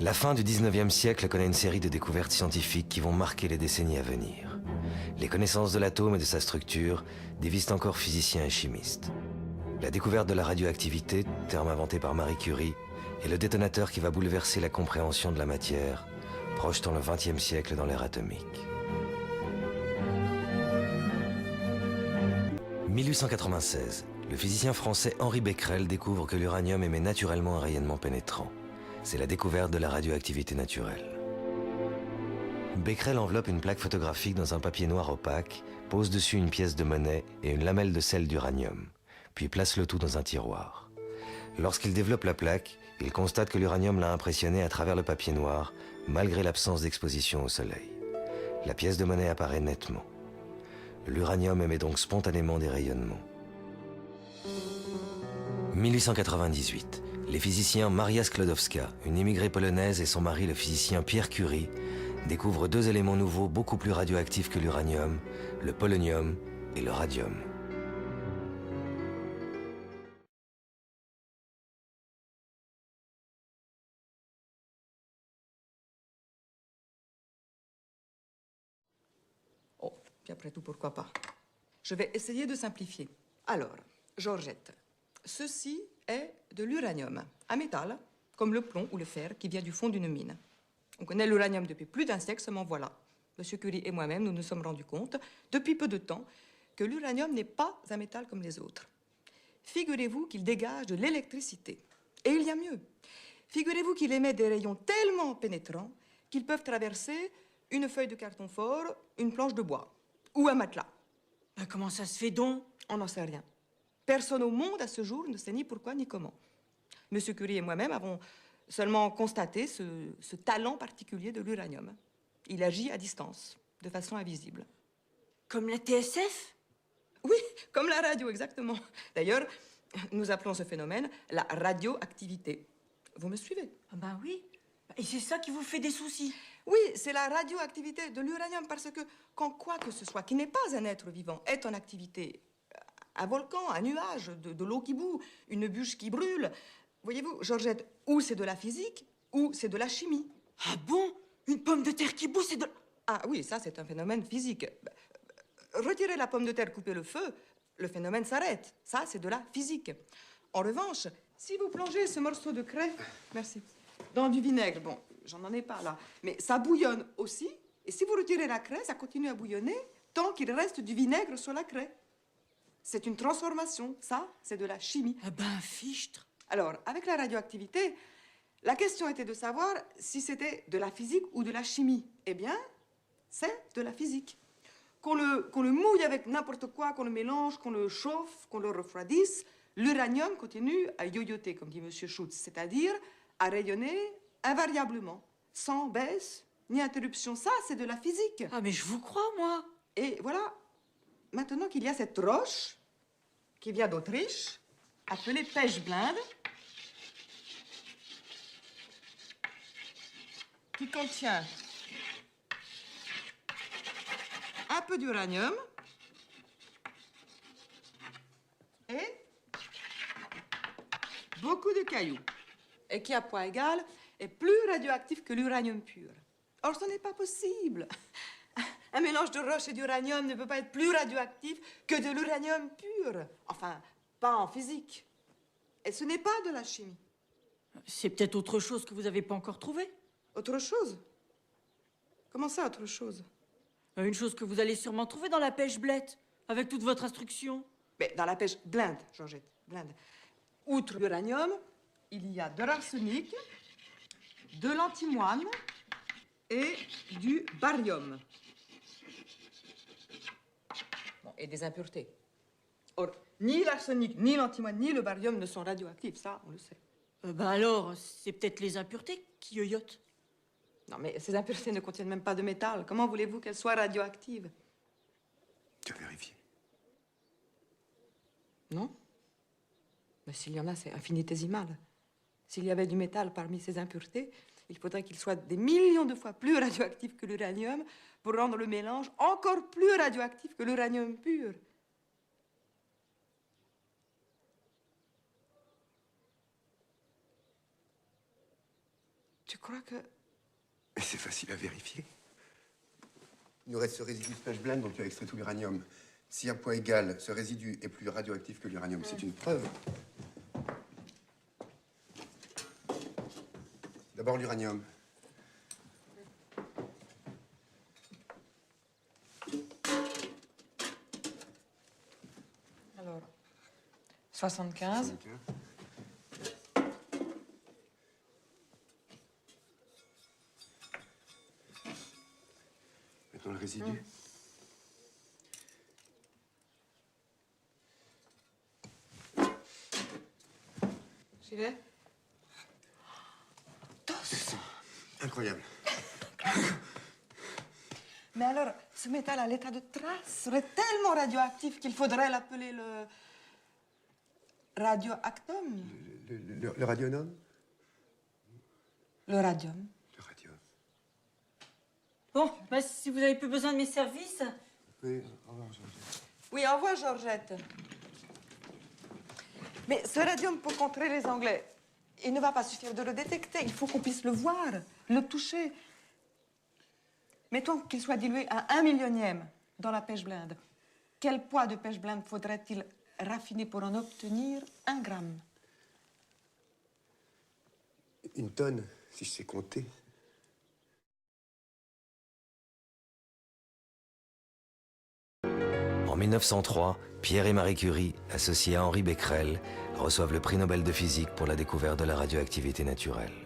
La fin du 19e siècle connaît une série de découvertes scientifiques qui vont marquer les décennies à venir. Les connaissances de l'atome et de sa structure dévisent encore physiciens et chimistes. La découverte de la radioactivité, terme inventé par Marie Curie, est le détonateur qui va bouleverser la compréhension de la matière, projetant le 20e siècle dans l'ère atomique. 1896, le physicien français Henri Becquerel découvre que l'uranium émet naturellement un rayonnement pénétrant. C'est la découverte de la radioactivité naturelle. Becquerel enveloppe une plaque photographique dans un papier noir opaque, pose dessus une pièce de monnaie et une lamelle de sel d'uranium, puis place le tout dans un tiroir. Lorsqu'il développe la plaque, il constate que l'uranium l'a impressionné à travers le papier noir, malgré l'absence d'exposition au soleil. La pièce de monnaie apparaît nettement. L'uranium émet donc spontanément des rayonnements. 1898. Les physiciens Maria Sklodowska, une immigrée polonaise, et son mari, le physicien Pierre Curie, découvrent deux éléments nouveaux beaucoup plus radioactifs que l'uranium, le polonium et le radium. Oh, puis après tout, pourquoi pas? Je vais essayer de simplifier. Alors, Georgette, ceci est de l'uranium, un métal, comme le plomb ou le fer, qui vient du fond d'une mine. On connaît l'uranium depuis plus d'un siècle, seulement voilà. Monsieur Curie et moi-même, nous nous sommes rendus compte, depuis peu de temps, que l'uranium n'est pas un métal comme les autres. Figurez-vous qu'il dégage de l'électricité. Et il y a mieux. Figurez-vous qu'il émet des rayons tellement pénétrants qu'ils peuvent traverser une feuille de carton fort, une planche de bois ou un matelas. Comment ça se fait donc? On n'en sait rien. Personne au monde, à ce jour, ne sait ni pourquoi ni comment. Monsieur Curie et moi-même avons seulement constaté ce talent particulier de l'uranium. Il agit à distance, de façon invisible. Comme la TSF? Oui, comme la radio, exactement. D'ailleurs, nous appelons ce phénomène la radioactivité. Vous me suivez? Ah ben oui. Et c'est ça qui vous fait des soucis? Oui, c'est la radioactivité de l'uranium, parce que quand quoi que ce soit qui n'est pas un être vivant est en activité, un volcan, un nuage, de l'eau qui bout, une bûche qui brûle, voyez-vous, Georgette, ou c'est de la physique, ou c'est de la chimie. Ah bon? Une pomme de terre qui bout, c'est de... Ah oui, ça c'est un phénomène physique. Retirez la pomme de terre, coupez le feu, le phénomène s'arrête. Ça, c'est de la physique. En revanche, si vous plongez ce morceau de craie, merci, dans du vinaigre, bon, j'en ai pas là, mais ça bouillonne aussi, et si vous retirez la craie, ça continue à bouillonner tant qu'il reste du vinaigre sur la craie. C'est une transformation, ça, c'est de la chimie. Ah ben, fichtre. Alors, avec la radioactivité, la question était de savoir si c'était de la physique ou de la chimie. Eh bien, c'est de la physique. Qu'on le mouille avec n'importe quoi, qu'on le mélange, qu'on le chauffe, qu'on le refroidisse, l'uranium continue à yoyoter, comme dit M. Schutz, c'est-à-dire à rayonner invariablement, sans baisse ni interruption. Ça, c'est de la physique. Ah, mais je vous crois, moi. Et voilà, maintenant qu'il y a cette roche qui vient d'Autriche, appelée pechblende, qui contient un peu d'uranium et beaucoup de cailloux, et qui, à poids égal, est plus radioactif que l'uranium pur. Or, ce n'est pas possible. Un mélange de roche et d'uranium ne peut pas être plus radioactif que de l'uranium pur. Enfin, pas en physique. Et ce n'est pas de la chimie. C'est peut-être autre chose que vous n'avez pas encore trouvé. Autre chose? Comment ça, autre chose? Une chose que vous allez sûrement trouver dans la pêche blette, avec toute votre instruction. Mais dans la pêche blinde, Georgette, blinde. Outre l'uranium, il y a de l'arsenic, de l'antimoine et du barium. Bon, et des impuretés. Or, ni l'arsenic, ni l'antimoine, ni le barium ne sont radioactifs, ça, on le sait. Ben alors, c'est peut-être les impuretés qui yoyotent. Non, mais ces impuretés ne contiennent même pas de métal. Comment voulez-vous qu'elles soient radioactives? Tu as vérifié? Non. Mais s'il y en a, c'est infinitésimal. S'il y avait du métal parmi ces impuretés, il faudrait qu'il soit des millions de fois plus radioactif que l'uranium pour rendre le mélange encore plus radioactif que l'uranium pur. Tu crois que... Mais c'est facile à vérifier. Il nous reste ce résidu de pêche blend dont tu as extrait tout l'uranium. Si un poids égal, ce résidu est plus radioactif que l'uranium. C'est une preuve. D'abord l'uranium. Alors, 75. Maintenant le résidu. J'y vais. Incroyable. Mais alors, ce métal à l'état de trace serait tellement radioactif qu'il faudrait l'appeler le radioactum. Le radionum? Le radium. Le radium. Bon, bah, si vous avez plus besoin de mes services... Oui, au revoir, Georgette. Oui, au revoir, Georgette. Mais ce radium, pour contrer les Anglais, il ne va pas suffire de le détecter. Il faut qu'on puisse le voir, le toucher. Mettons qu'il soit dilué à 1 millionième dans la pêche blinde. Quel poids de pêche blinde faudrait-il raffiner pour en obtenir 1 gramme? Une tonne, si je sais compter. En 1903, Pierre et Marie Curie, associés à Henri Becquerel, reçoivent le prix Nobel de physique pour la découverte de la radioactivité naturelle.